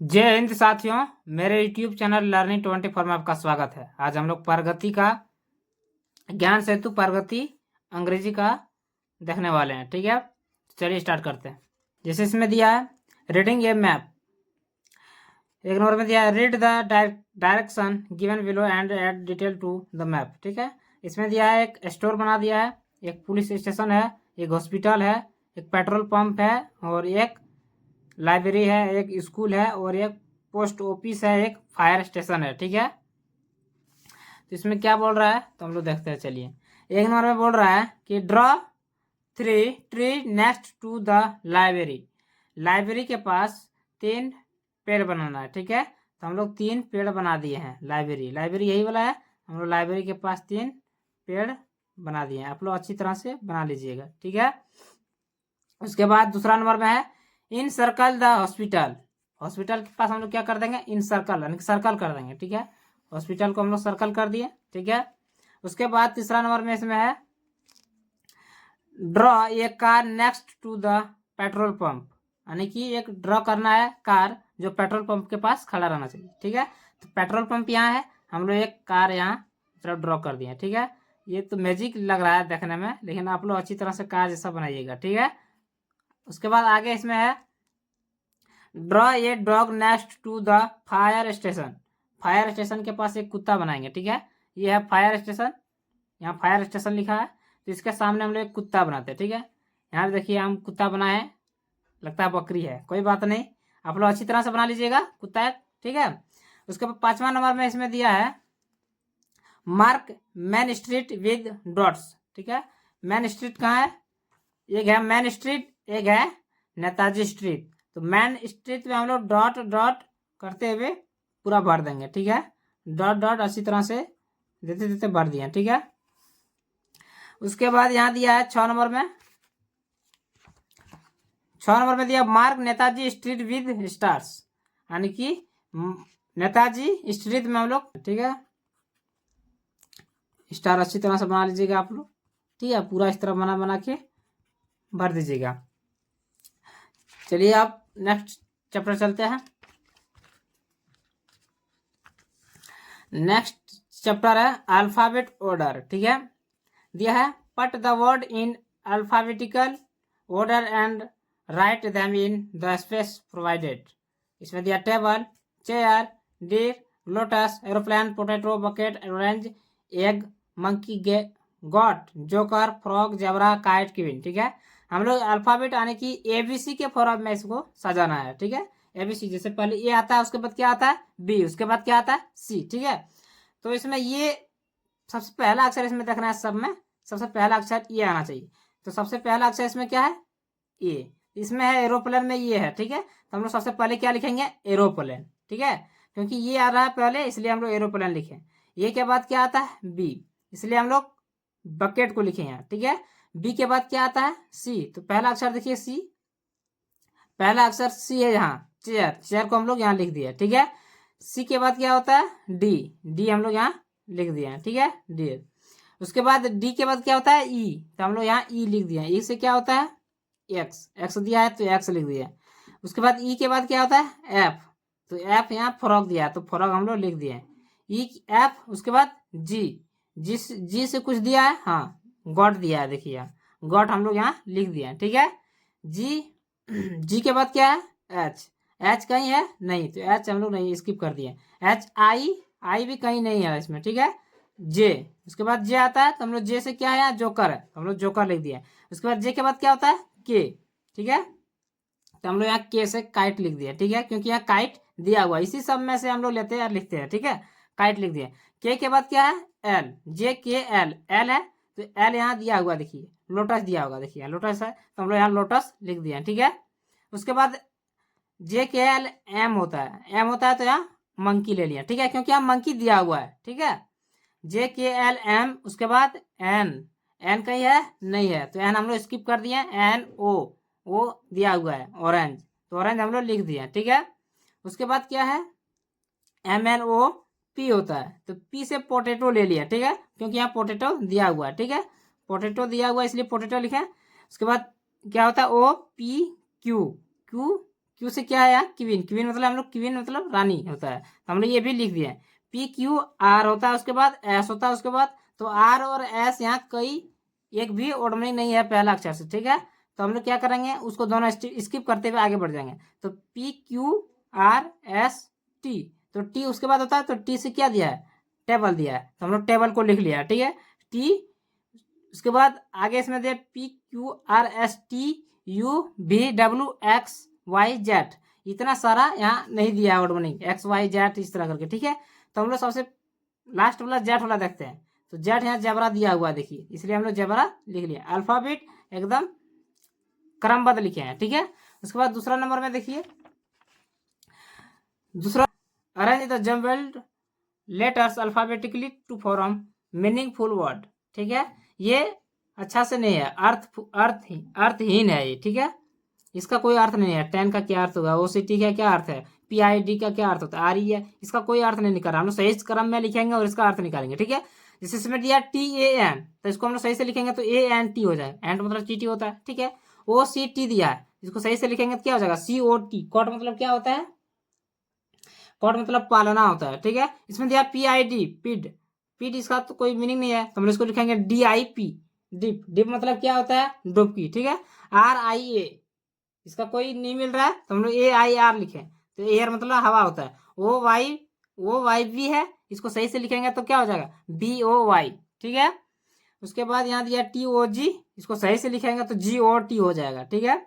जय हिंद साथियों, मेरे YouTube चैनल लर्निंग 24 में आपका स्वागत है। आज हम लोग प्रगति का ज्ञान सेतु प्रगति अंग्रेजी का देखने वाले हैं। ठीक है, चलिए स्टार्ट करते हैं। जैसे इसमें दिया है रीडिंग ए मैप, एक नंबर में दिया है read the direction given below and add detail to the map. ठीक है, इसमें दिया है एक स्टोर बना दिया है, एक पुलिस स्टेशन है, एक हॉस्पिटल है, एक पेट्रोल पंप है और एक लाइब्रेरी है, एक स्कूल है और एक पोस्ट ऑफिस है, एक फायर स्टेशन है। ठीक है, तो इसमें क्या बोल रहा है तो हम लोग देखते हैं। चलिए, एक नंबर में बोल रहा है कि draw 3 tree next to the library. Library के पास 3 पेड़ बनाना है। ठीक है, तो हम लोग 3 पेड़ बना दिए हैं। लाइब्रेरी यही वाला है, हम लोग लाइब्रेरी के पास 3 पेड़ बना दिए हैं। आप लोग अच्छी तरह से बना लीजिएगा। ठीक है, उसके बाद दूसरा नंबर में है इन सर्कल द हॉस्पिटल। हॉस्पिटल के पास हम लोग क्या कर देंगे, इन सर्कल यानी सर्कल कर देंगे। ठीक है, हॉस्पिटल को हम लोग सर्कल कर दिए। ठीक है, उसके बाद तीसरा नंबर में इसमें है draw a car next to the petrol pump, यानी कि एक ड्रॉ करना है कार जो पेट्रोल पंप के पास खड़ा रहना चाहिए। ठीक है, तो पेट्रोल पंप यहाँ है, हम लोग एक कार यहाँ तरफ ड्रॉ कर दिए। ठीक है, ये तो मैजिक लग रहा है देखने में, लेकिन आप लोग अच्छी तरह से कार जैसा बनाइएगा। ठीक है, उसके बाद आगे इसमें है draw a dog next to the fire station. Fire station के पास एक कुत्ता बनाएंगे। ठीक है, ये है फायर स्टेशन, यहाँ फायर स्टेशन लिखा है, तो इसके सामने हम लोग एक कुत्ता बनाते हैं। ठीक है, यहाँ पे देखिए हम कुत्ता बनाए हैं, लगता है बकरी है, कोई बात नहीं, आप लोग अच्छी तरह से बना लीजिएगा कुत्ता है। ठीक है, उसके बाद 5वां नंबर में इसमें दिया है mark man street with dots. ठीक है, मैन स्ट्रीट कहाँ है, एक है मैन स्ट्रीट, एक है नेताजी स्ट्रीट। तो मैन स्ट्रीट में हम लोग डॉट डॉट करते हुए पूरा भर देंगे। ठीक है, डॉट डॉट अच्छी तरह से देते देते भर दिए। ठीक है, उसके बाद यहाँ दिया है 6 नंबर में, 6 नंबर में दिया mark Netaji street with stars, यानी कि नेताजी स्ट्रीट में हम लोग, ठीक है, स्टार अच्छी तरह से बना लीजिएगा आप लोग। ठीक है, पूरा इस तरह बना बना के भर दीजिएगा। चलिए आप नेक्स्ट चैप्टर चलते हैं। नेक्स्ट चैप्टर है अल्फाबेट ऑर्डर। ठीक है, दिया है पट the word in alphabetical order and write them in the space provided. इसमें दिया table, chair, deer, lotus, aeroplane, potato, bucket, orange, egg, monkey, got, joker, frog, zebra, kite, queen. ठीक है, हम लोग अल्फाबेट यानी कि एबीसी के फॉर्म में इसको सजाना है। ठीक है, एबीसी जैसे पहले ए आता है, उसके बाद क्या आता है बी, उसके बाद क्या आता है सी। ठीक है, तो इसमें ये सबसे पहला अक्षर इसमें देखना है, सब में सबसे पहला अक्षर ये आना चाहिए। तो सबसे पहला अक्षर इसमें क्या है ए, इसमें है एरोप्लेन में ये है। ठीक है, तो हम लोग सबसे पहले क्या लिखेंगे एरोप्लेन। ठीक है, क्योंकि ये आ रहा है पहले, इसलिए हम लोग एरोप्लेन लिखे। ये के बाद क्या आता है बी, इसलिए हम लोग बकेट को लिखे यहाँ। ठीक है, बी के बाद क्या आता है सी, तो पहला अक्षर देखिए सी, पहला अक्षर सी है यहाँ, चेयर, चेयर को हम लोग यहाँ लिख दिया। ठीक है, सी के बाद क्या होता है डी, डी हम लोग यहाँ लिख दिया। ठीक है, डी। उसके बाद डी के बाद क्या होता है ई, तो हम लोग यहाँ ई लिख दिया। ई से क्या होता है एक्स, एक्स दिया है तो एक्स लिख दिया। उसके बाद ई के बाद क्या होता है एफ, तो एफ यहाँ फ्रॉग दिया है तो फ्रॉग हम लोग लिख दिए ई एफ। उसके बाद जी, जी से कुछ दिया है, हाँ गॉड दिया है, देखिए गॉड हम लोग यहाँ लिख दिए। ठीक है, जी, जी के बाद क्या है एच, एच कहीं है नहीं, तो एच हम लोग नहीं स्किप कर दिए। एच आई, आई भी कहीं नहीं है इसमें। ठीक है, जे, उसके बाद जे आता है तो हम लोग जे से क्या है जोकर है, तो हम लोग जोकर लिख दिया। उसके बाद जे के बाद क्या होता है के। ठीक है, तो हम लोग यहाँ के से काइट लिख दिया। ठीक है, क्योंकि यहाँ काइट दिया हुआ, इसी सब में से हम लोग लेते हैं और लिखते हैं। ठीक है, काइट लिख दिया। के बाद क्या है एल, जे के एल, एल है तो एल यहाँ दिया हुआ, देखिए लोटस दिया होगा, देखिए लोटस है तो हम लोग यहाँ लोटस लिख दिया। ठीक है, उसके बाद जे के एल एम होता है, एम होता है तो यहाँ मंकी ले लिया। ठीक है, क्योंकि यहाँ मंकी दिया हुआ है। ठीक है, जे के एल एम, उसके बाद एन, एन कहीं है नहीं है तो एन हम लोग स्किप कर दिए। एन ओ दिया हुआ है ऑरेंज, तो ऑरेंज हम लोग लिख दिए। ठीक है, उसके बाद क्या है एम एन ओ पी होता है, तो पी से पोटैटो ले लिया। ठीक है, क्योंकि यहाँ पोटैटो दिया हुआ है। ठीक है, पोटैटो दिया हुआ है इसलिए पोटैटो लिखे। उसके बाद क्या होता है O P Q, Q Q से क्या है यहाँ क्वीन, क्वीन मतलब हम लोग क्वीन मतलब रानी होता है, तो हम लोग ये भी लिख दिए। पी क्यू आर होता है, उसके बाद एस होता है, उसके बाद तो आर और एस यहाँ कई एक भी ओडमनिंग नहीं है पहला अक्षर से, ठीक है। तो हम लोग क्या करेंगे, उसको दोनों स्किप करते हुए आगे बढ़ जाएंगे। तो P Q R S T, तो टी उसके बाद होता है, तो टी से क्या दिया है, टेबल दिया है, तो हम लोग टेबल को लिख लिया, ठीक है। टी उसके बाद आगे इसमें दिया P Q R S T U V W X Y Z, इतना सारा यहाँ नहीं दिया है ओडमनिंग, एक्स वाई जेड इस तरह करके, ठीक है। तो हम लोग सबसे लास्ट वाला जेड वाला देखते हैं। तो जेड यहाँ जबरा दिया हुआ देखिए, इसलिए हम लोग जबरा लिख लिया, अल्फाबेट एकदम क्रमबद्ध लिखे हैं, ठीक है। उसके बाद दूसरा नंबर में देखिए, दूसरा arrange the jumbled letters alphabetically to form meaningful word, ठीक है। ये अच्छा से नहीं है, अर्थहीन है ये, ठीक है। इसका कोई अर्थ नहीं है। 10 का क्या अर्थ होगा, OCT का क्या अर्थ है, PID का क्या अर्थ होता है, RE है, इसका कोई अर्थ नहीं निकाल रहा, हम लोग सही क्रम में लिखेंगे और इसका अर्थ निकालेंगे, ठीक है। जैसे इसमें दिया TAN, तो इसको हम लोग सही से लिखेंगे तो ANT हो जाएगा, एंट मतलब चीटी होता है, ठीक है। OCT दिया है, इसको सही से लिखेंगे तो क्या हो जाएगा, COT, कॉट मतलब क्या होता है, कॉट मतलब पालना होता है, ठीक है। इसमें दिया PID, पिड, पिड इसका तो कोई मीनिंग नहीं है, तो हम इसको लिखेंगे DIP, डिप, डिप मतलब क्या होता है, डुबकी, ठीक है। RIA, इसका कोई नहीं मिल रहा है, तो हम लोग AIR लिखें, तो एयर मतलब हवा होता है। OYB है, इसको सही से लिखेंगे तो क्या हो जाएगा, BOY, ठीक है। उसके बाद यहाँ दिया TOG, इसको सही से लिखेंगे तो GOT हो जाएगा, ठीक है।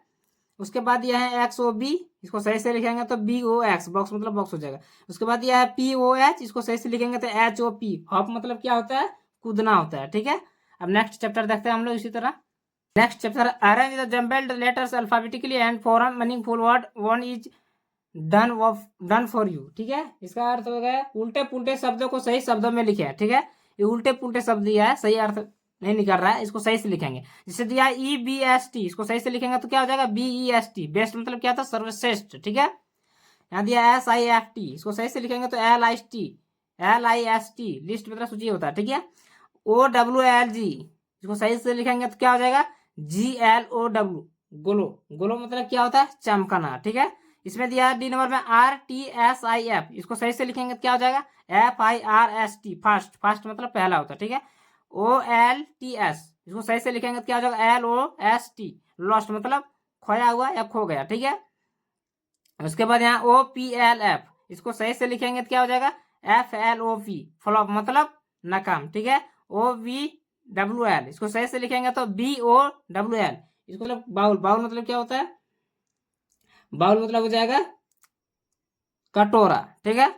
उसके बाद यह है XOB, इसको सही से लिखेंगे तो BOX, बॉक्स मतलब बॉक्स हो जाएगा। उसके बाद यह है POH, इसको सही से लिखेंगे तो HOP, हॉप मतलब क्या होता है, कूदना होता है, ठीक है। अब नेक्स्ट चैप्टर देखते हैं हम लोग इसी तरह। Next chapter, arrange the jumbled letters alphabetically and form meaningful word, one is done for you, ठीक है। इसका अर्थ हो गया उल्टे पुल्टे शब्दों को सही शब्दों में लिखे, ठीक है। ये उल्टे पुल्टे शब्द दिया है, सही अर्थ नहीं निकल रहा है, इसको सही से लिखेंगे। जैसे दिया EBST, इसको सही से लिखेंगे तो क्या हो जाएगा, BEST, बेस्ट मतलब क्या था, सर्वश्रेष्ठ, ठीक है। यहाँ दिया SIFT, इसको सही से लिखेंगे तो LIST, लिस्ट मतलब सूची होता है, ठीक है। OWLG, इसको सही से लिखेंगे तो क्या हो जाएगा, GLOW, गोलो, गोलो मतलब क्या होता है, चमकना, ठीक है। इसमें दिया है D नंबर में RTSIF, इसको सही से लिखेंगे तो क्या हो जाएगा, FIRST, फास्ट, फास्ट मतलब पहला होता है, ठीक है। OLTS, इसको सही से लिखेंगे तो क्या हो जाएगा, LOST, लॉस्ट मतलब खोया हुआ या खो गया, ठीक है। उसके बाद यहाँ OPLF, इसको सही से लिखेंगे तो क्या हो जाएगा, FLOP, फ्लॉप मतलब नाकाम, ठीक है। OVWL, इसको सही से लिखेंगे तो BOWL, इसको मतलब बाउल, बाउल मतलब क्या होता है, बाउल मतलब हो जाएगा कटोरा, ठीक है।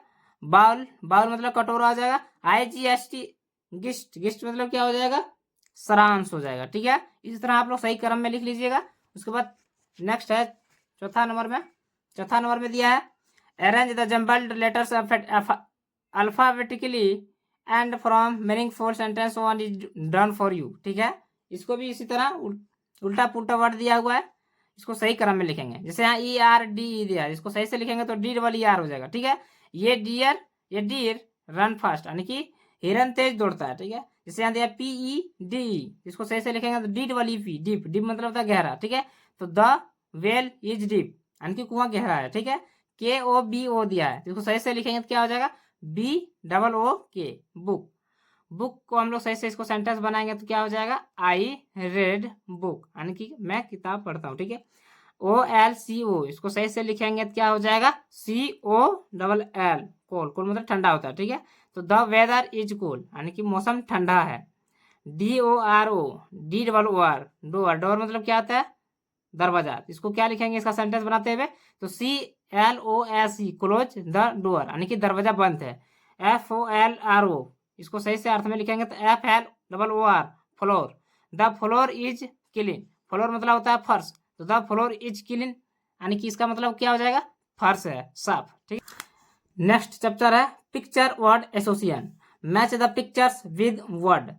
बाउल, बाउल मतलब कटोरा हो जाएगा। IGST, गिस्ट, गिस्ट मतलब क्या हो जाएगा, सारांश हो जाएगा, ठीक है। इसी तरह आप लोग सही क्रम में लिख लीजिएगा। उसके बाद नेक्स्ट है चौथा नंबर में, चौथा नंबर में दिया है arrange the jumbled letters alphabetically and from meaningful sentence, one is done for you, ठीक है। इसको भी इसी तरह उल्टा पुल्टा वर्ड दिया हुआ है, इसको सही क्रम में लिखेंगे। जैसे यहाँ ERD दिया है, इसको सही से लिखेंगे तो डी वाली आर हो जाएगा, ठीक है। ये डियर, ये डियर रन फास्ट, यानी कि हिरन तेज दौड़ता है, ठीक है। जैसे यहाँ दिया PED, इसको सही से लिखेंगे तो डी वाली पी, डीप, डीप मतलब होता है गहरा, ठीक है। तो द वेल इज डीप, यानी कि कुआं गहरा है, ठीक है। KOBO दिया है, इसको सही से लिखेंगे तो क्या हो जाएगा, BOOK, बुक, बुक को हम लोग सही से इसको सेंटेंस बनाएंगे तो क्या हो जाएगा, आई रेड बुक, यानी कि मैं किताब पढ़ता हूँ, ठीक है। OLCO, इसको सही से लिखेंगे तो क्या हो जाएगा, COLL, कोल, कोल मतलब ठंडा होता है, ठीक है। तो द वेदर इज कूल, यानी कि मौसम ठंडा है। DORO, DOOR, डोर, डोर मतलब क्या होता है, दरवाजा, इसको क्या लिखेंगे इसका सेंटेंस बनाते हुए, तो CLOSE, क्लोज द डोर, यानी कि दरवाजा बंद है। FOLRO, इसको सही से अर्थ में लिखेंगे तो FLOOR, floor, the floor is clean, floor मतलब होता है फर्श, तो द फ्लोर इज क्लीन, यानी कि इसका मतलब क्या हो जाएगा, फर्श है, साफ, ठीक। नेक्स्ट चैप्टर है picture word association, match the pictures with word,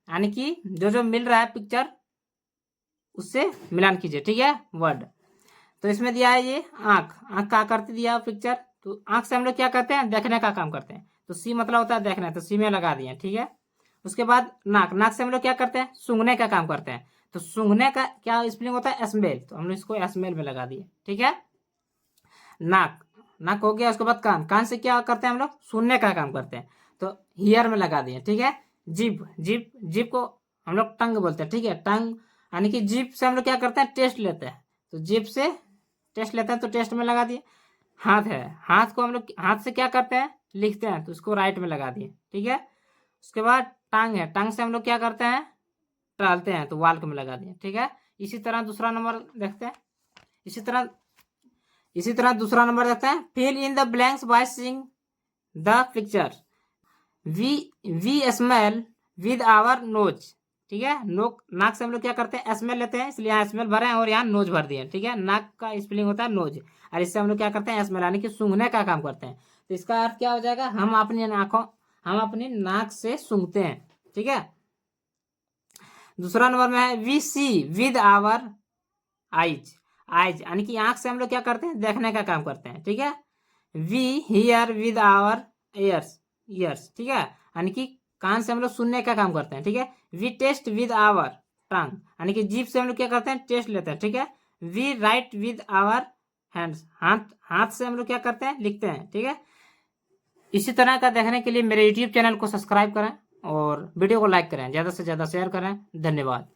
यानी कि जो जो मिल रहा है पिक्चर उससे मिलान कीजिए, ठीक है, वर्ड। तो इसमें दिया है ये आंख, आंख का आकृति दिया पिक्चर, तो आंख से हम लोग क्या करते हैं, देखने का काम करते हैं, तो सी मतलब होता है देखना, तो सी में लगा दिए, ठीक है। उसके बाद नाक, नाक से हम लोग क्या करते हैं, सूंघने का काम करते हैं, तो सूंघने का क्या स्पेलिंग होता है, स्मेल, तो हम लोग इसको स्मेल में लगा दिए, ठीक है। नाक, नाक हो गया। उसके बाद कान, कान से क्या करते हैं हम लोग, सुनने का काम करते हैं, तो हियर में लगा दिए, ठीक है। जीभ, जीभ, जीभ को हम लोग टंग बोलते हैं, ठीक है। टंग यानी कि जीभ से हम लोग क्या करते हैं, टेस्ट लेते हैं, तो जीभ से टेस्ट लेते हैं तो टेस्ट में लगा दिए। हाथ है, हाथ को हम लोग हाथ से क्या करते हैं, लिखते हैं, तो उसको राइट में लगा दिए, ठीक है। उसके बाद टांग है, टांग से हम लोग क्या करते हैं, टहलते हैं, तो वाल में लगा दिए, ठीक है। इसी तरह दूसरा नंबर देखते हैं। इसी तरह दूसरा नंबर देखते हैं। Fill in the blanks by seeing the picture. We we smell with our nose, ठीक है। नाक से हम लोग क्या करते हैं, स्मेल लेते हैं, इसलिए यहाँ स्मेल भरे हैं और यहाँ नोज भर दिए, ठीक है। नाक का स्पेलिंग होता है नोज, और इससे हम लोग क्या करते हैं, स्मेल यानी कि सूंघने का काम करते हैं। तो इसका अर्थ क्या हो जाएगा, हम अपनी नाक से सूंघते हैं, ठीक है। दूसरा नंबर में है we see with our eyes. Eyes यानी कि आंख से हम लोग क्या करते हैं, देखने का काम करते हैं, ठीक है। We hear with our ears, ears, ठीक है, यानी कि कान से हम लोग सुनने का काम करते हैं, ठीक है। We taste with our tongue, यानी कि जीभ से हम लोग क्या करते हैं, टेस्ट लेते हैं, ठीक है। We write with our hands, हाथ, हाथ से हम लोग क्या करते हैं, लिखते हैं, ठीक है। इसी तरह का देखने के लिए मेरे यूट्यूब चैनल को सब्सक्राइब करें और वीडियो को लाइक करें, ज़्यादा से ज़्यादा शेयर करें। धन्यवाद।